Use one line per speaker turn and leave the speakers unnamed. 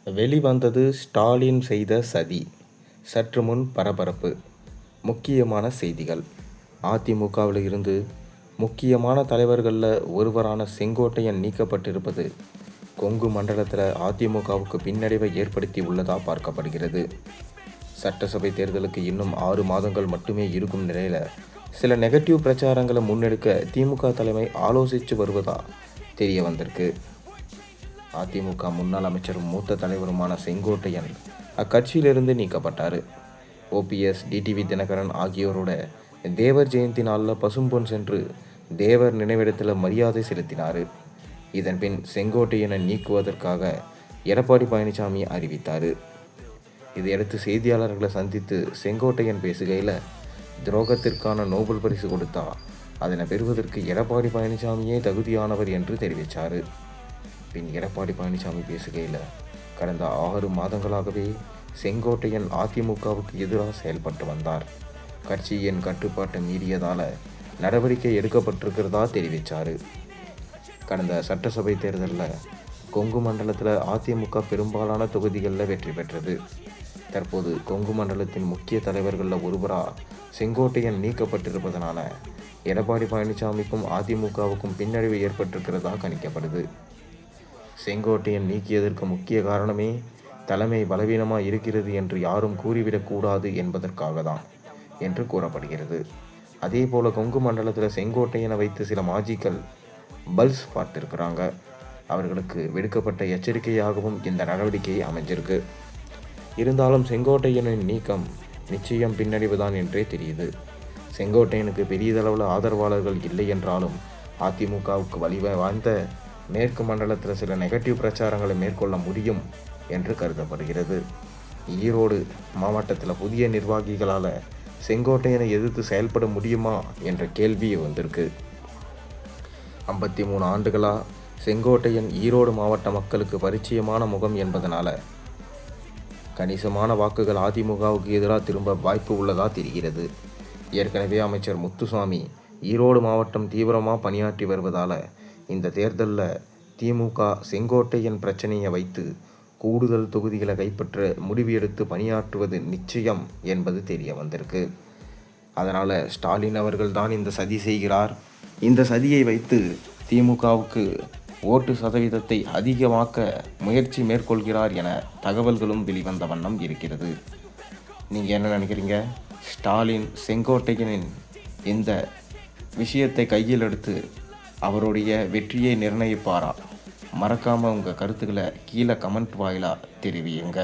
வெளிவந்தது ஸ்டாலின் செய்த சதி. சற்று முன் பரபரப்பு. முக்கியமான செய்திகள். அதிமுகவில் இருந்து முக்கியமான தலைவர்களில் ஒருவரான செங்கோட்டையன் நீக்கப்பட்டிருப்பது கொங்கு மண்டலத்தில் அதிமுகவுக்கு பின்னடைவை ஏற்படுத்தி உள்ளதா பார்க்கப்படுகிறது. சட்டசபை தேர்தலுக்கு இன்னும் 6 மாதங்கள் மட்டுமே இருக்கும் நிலையில் சில நெகட்டிவ் பிரச்சாரங்களை முன்னெடுக்க திமுக தலைமை ஆலோசித்து வருவதா தெரிய வந்திருக்கு. அதிமுக முன்னாள் அமைச்சரும் மூத்த தலைவருமான செங்கோட்டையன் அக்கட்சியிலிருந்து நீக்கப்பட்டார். ஓபிஎஸ், டிடிவி தினகரன் ஆகியோரோட தேவர் ஜெயந்தி நாளில் பசும்பொன் சென்று தேவர் நினைவிடத்தில் மரியாதை செலுத்தினார். இதன்பின் செங்கோட்டையனை நீக்குவதற்காக எடப்பாடி பழனிசாமி அறிவித்தார். இதையடுத்து செய்தியாளர்களை சந்தித்து செங்கோட்டையன் பேசுகையில், துரோகத்திற்கான நோபல் பரிசு கொடுத்தா அதனை பெறுவதற்கு எடப்பாடி பழனிசாமியே தகுதியானவர் என்று தெரிவித்தார். பின் எடப்பாடி பழனிசாமி பேசுகையில், கடந்த 6 மாதங்களாகவே செங்கோட்டையன் அதிமுகவுக்கு எதிராக செயல்பட்டு வந்தார். கட்சியின் கட்டுப்பாட்டை மீறியதால் நடவடிக்கை எடுக்கப்பட்டிருக்கிறதா தெரிவித்தார். கடந்த சட்டசபை தேர்தலில் கொங்கு மண்டலத்தில் அதிமுக பெரும்பாலான தொகுதிகளில் வெற்றி பெற்றது. தற்போது கொங்கு மண்டலத்தின் முக்கிய தலைவர்களில் ஒருவராக செங்கோட்டையன் நீக்கப்பட்டிருப்பதனால எடப்பாடி பழனிசாமிக்கும் அதிமுகவுக்கும் பின்னடைவு ஏற்பட்டிருக்கிறதா கணிக்கப்படுது. செங்கோட்டையன் நீக்கியதற்கு முக்கிய காரணமே தலைமை பலவீனமாக இருக்கிறது என்று யாரும் கூறிவிடக்கூடாது என்பதற்காக தான் என்று கூறப்படுகிறது. அதே போல் கொங்கு மண்டலத்தில் செங்கோட்டையனை வைத்து சில மாஜிக்கள் பல்ஸ் பார்த்திருக்கிறாங்க. அவர்களுக்கு விடுக்கப்பட்ட எச்சரிக்கையாகவும் இந்த நடவடிக்கை அமைஞ்சிருக்கு. இருந்தாலும் செங்கோட்டையனின் நீக்கம் நிச்சயம் பின்னடைவுதான் என்றே தெரியுது. செங்கோட்டையனுக்கு பெரியதளவில் ஆதரவாளர்கள் இல்லை என்றாலும் அதிமுகவுக்கு வலிவாய்ந்த மேற்கு மண்டலத்தில் சில நெகட்டிவ் பிரச்சாரங்களை மேற்கொள்ள முடியும் என்று கருதப்படுகிறது. ஈரோடு மாவட்டத்தில் புதிய நிர்வாகிகளால் செங்கோட்டையனை எதிர்த்து செயல்பட முடியுமா என்ற கேள்வி வந்திருக்கு. 53 ஆண்டுகளாக செங்கோட்டையன் ஈரோடு மாவட்ட மக்களுக்கு பரிச்சயமான முகம் என்பதனால கணிசமான வாக்குகள் அதிமுகவுக்கு எதிராக திரும்ப வாய்ப்பு உள்ளதா தெரிகிறது. ஏற்கனவே அமைச்சர் முத்துசாமி ஈரோடு மாவட்டம் தீவிரமாக பணியாற்றி வருவதால் இந்த தேர்தலில் திமுக செங்கோட்டையன் பிரச்சனையை வைத்து கூடுதல் தொகுதிகளை கைப்பற்ற முடிவு எடுத்து பணியாற்றுவது நிச்சயம் என்பது தெரிய வந்திருக்கு. அதனால் ஸ்டாலின் அவர்கள் தான் இந்த சதி செய்கிறார். இந்த சதியை வைத்து திமுகவுக்கு ஓட்டு சதவீதத்தை அதிகமாக்க முயற்சி மேற்கொள்கிறார் என தகவல்களும் வெளிவந்த வண்ணம் இருக்கிறது. நீங்கள் என்ன நினைக்கிறீங்க? ஸ்டாலின் செங்கோட்டையனின் இந்த விஷயத்தை கையில் எடுத்து அவருடைய வெற்றியை நிர்ணயிப்பாரா? மறக்காமல் உங்கள் கருத்துக்களை கீழே கமெண்ட் வாயிலாக தெரிவியுங்க.